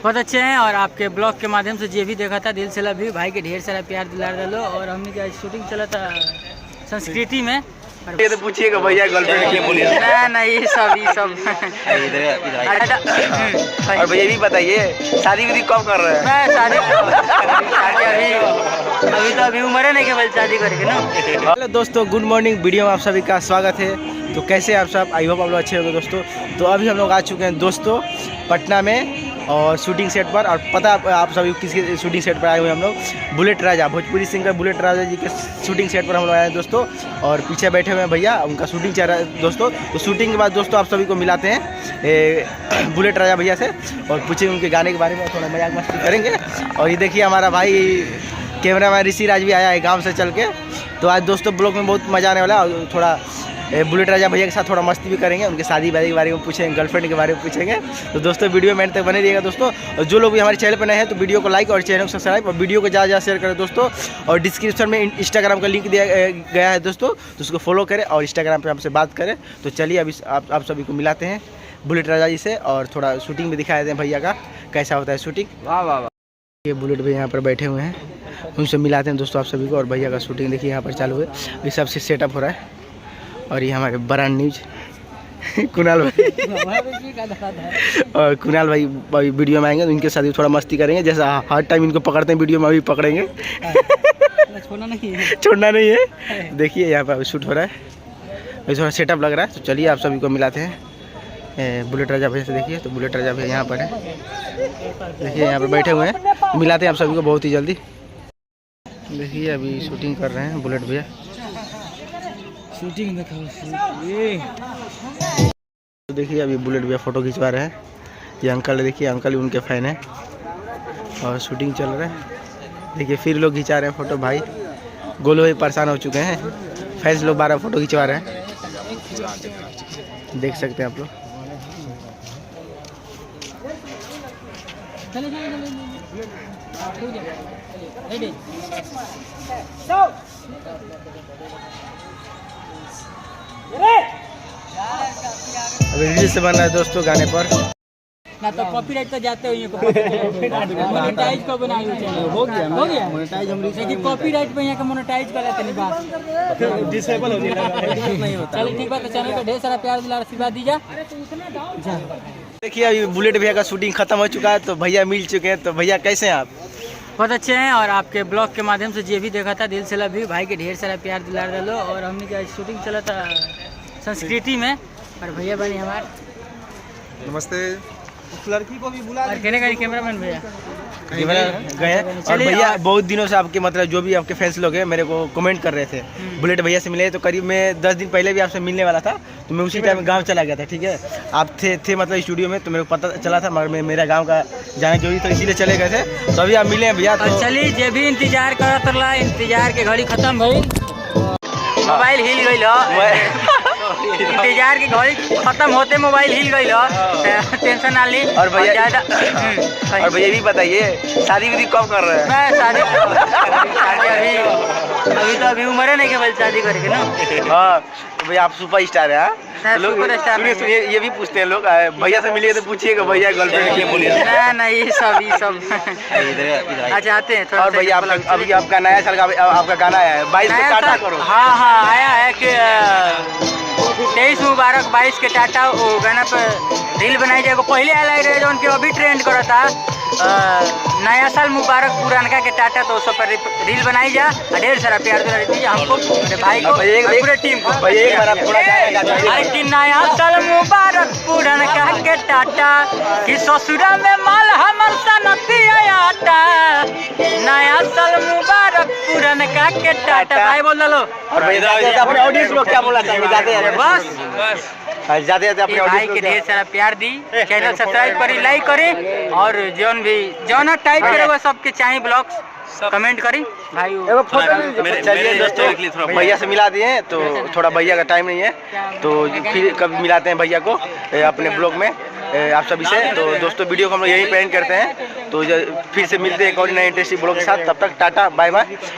बहुत अच्छे हैं और आपके ब्लॉग के माध्यम से जो भी देखा था दिल से लव यू भाई के ढेर सारा प्यार दिला डालो। और हमने क्या शूटिंग चला था संस्कृति में। ये तो पूछिएगा भैया गर्लफ्रेंड के लिए बोलिए ना ये सब और भैया भी बताइए शादी विधि कब कर रहे हैं? मैं शादी अभी तो उम्र है नहीं केवल शादी करके ना। हेलो दोस्तों, गुड मॉर्निंग। वीडियो में आप सभी का स्वागत है। तो कैसे हैं आप सब? आई होप आप लोग अच्छे होंगे दोस्तों। तो अभी हम लोग आ चुके हैं दोस्तों पटना में और शूटिंग सेट पर। और पता आप सभी किसके शूटिंग सेट पर आए हुए हैं हम लोग? बुलेट राजा, भोजपुरी सिंगर बुलेट राजा जी के शूटिंग सेट पर हम लोग आए हैं दोस्तों। और पीछे बैठे हुए हैं भैया, उनका शूटिंग चल रहा है दोस्तों। तो शूटिंग के बाद दोस्तों आप सभी को मिलाते हैं बुलेट राजा भैया से और पूछेंगे उनके गाने के बारे में, थोड़ा मजाक मस्ती करेंगे। और ये देखिए हमारा भाई कैमरा मैन ऋषि राज भी आया है गाँव से चल के। तो आज दोस्तों ब्लॉग में बहुत मज़ा आने वाला है। और थोड़ा बुलेट राजा भैया के साथ थोड़ा मस्ती भी करेंगे, उनके शादी वादी के बारे में पूछेंगे, गर्लफ्रेंड के बारे में पूछेंगे। तो दोस्तों वीडियो में एंड तक बने रहिएगा दोस्तों। और जो लोग भी हमारे चैनल पर नए हैं तो वीडियो को लाइक और चैनल को सब्सक्राइब और वीडियो को ज़्यादा शेयर करें दोस्तों। और डिस्क्रिप्शन में इंस्टाग्राम का लिंक दिया गया है दोस्तों, तो उसको फॉलो करें और इंस्टाग्राम पर हमसे बात करें। तो चलिए अभी आप सभी को मिलाते हैं बुलेट राजा जी से और थोड़ा शूटिंग भी दिखा देते हैं भैया का कैसा होता है शूटिंग। वाह वाह वाह। ये बुलेट भैया यहाँ पर बैठे हुए हैं, उनसे मिलाते हैं दोस्तों आप सभी को। और भैया का शूटिंग देखिए यहाँ पर चालू है, ये सबसे सेटअप हो रहा है। और ये हमारे ब्रांड न्यूज कुणाल भाई और कुणाल भाई वीडियो में आएंगे तो इनके साथ थोड़ा मस्ती करेंगे। जैसा हर टाइम इनको पकड़ते हैं वीडियो में अभी पकड़ेंगे, छोड़ना नहीं है। देखिए यहाँ पर शूट हो रहा है, अभी थोड़ा सेटअप लग रहा है। तो चलिए आप सभी को मिलाते हैं बुलेट राजा भैया से। देखिए तो बुलेट राजा भैया यहाँ पर है, देखिए यहाँ पर बैठे हुए हैं। तो मिलाते हैं आप सभी को बहुत ही जल्दी। देखिए अभी शूटिंग कर रहे हैं बुलेट भैया, शूटिंग दिखाओ। तो देखिए अभी बुलेट भैया फ़ोटो खिंचवा रहे हैं। ये अंकल देखिए, अंकल उनके फ़ैन हैं और शूटिंग चल रहा है। देखिए फिर लोग खिंचा रहे हैं फ़ोटो। भाई गोलू भाई परेशान हो चुके हैं, फैंस लोग 12 फ़ोटो खिंचवा रहे हैं, देख सकते हैं आप लोग। अभी रील से बन रहा है दोस्तों गाने पर ना तो कॉपीराइट तो जाते हुए मोनेटाइज को बनाई हुई चैनल हो गया मोनेटाइज। हम लेकिन कॉपीराइट पे यहाँ का मोनेटाइज कर लेते नहीं, बात डिसेबल हो नहीं होता। चलिए ठीक बात है, चैनल पे ढेर सारा प्यार दुलार आशीर्वाद दीजिए। देखिए अभी बुलेट भैया का शूटिंग खत्म हो चुका है, तो भैया मिल चुके हैं। तो भैया कैसे हैं आप? बहुत अच्छे हैं और आपके ब्लॉग के माध्यम से जो भी देखा था दिल से लव यू भाई के ढेर सारा प्यार दिला डालो। और हमने क्या शूटिंग चला था संस्कृति में। और भैया बनी हमारे नमस्ते। उस लड़की को भी बुला और कहने कैमरामैन भैया गए हैं। और भैया बहुत दिनों से आपके मतलब जो भी आपके फैंस लोग हैं मेरे को कमेंट कर रहे थे बुलेट भैया से मिले। तो करीब मैं 10 दिन पहले भी आपसे मिलने वाला था, तो मैं उसी टाइम गांव चला गया था। ठीक है, आप थे मतलब स्टूडियो में, तो मेरे को पता चला था मगर मेरा गांव का जाना जरूरी था, इसीलिए चले गए थे। तो अभी आप मिले हैं भैया। तो चलिए जो भी इंतजार करत रहा, इंतजार के घड़ी खत्म भई, मोबाइल हिल गई। इंतजार की घड़ी खत्म होते मोबाइल हिल गई, टेंशन ना ली। और भैया ज़्यादा और भैया भी बताइए शादी विधि कब कर रहे हैं? मैं शादी अभी तो उम्र है नहीं केवल शादी करके ना। हाँ तो भैया आप सुपर स्टार है। हाँ लोग सुनिए ये भी पूछते हैं लोग, भैया से मिलिए तो पूछिएगा भैया गर्लफ्रेंड के लिए बोलिए ना ये सब अच्छा आते हैं। और भैया अभी आपका नया साल का आपका गाना आया है 22 पे टाटा करो। हाँ आया है कि 23 मुबारक 22 के टाटा। वो गाना पर रील बनाई जाएगा, पहले आया रहे जो उनके अभी ट्रेंड करा था नया साल मुबारक पुरानका के टाटा। तो उस पर रील बनाई जा, ढेर सारा प्यार दीजिए हमको, मेरे भाई को, पूरे टीम को। कि नया साल मुबारक पुरानका के टाटा, कि ससुरा में माल हमर सनती आटा। नया साल मुबारक पुरानका के टाटा। भाई बोल लो। और भैया अपने ऑडियंस लोग क्या बोलना चाहिए? बस जाते अपने भाई के ढेर सारा प्यार दी, चैनल सब्सक्राइब करी, लाइक करी। और जौन टाइप करे वो सबके चाहिए ब्लॉग्स कमेंट करी भाई। चलिए दोस्तों भैया से मिला दिए, तो थोड़ा भैया का टाइम नहीं है, तो फिर कभी मिलाते हैं भैया को अपने ब्लॉग में आप सभी से। तो दोस्तों वीडियो को हम लोग यहीं पे एंड करते हैं, तो फिर से मिलते हैं एक और नए इंटरेस्टिंग ब्लॉग के साथ। तब तक टाटा बाय बाय।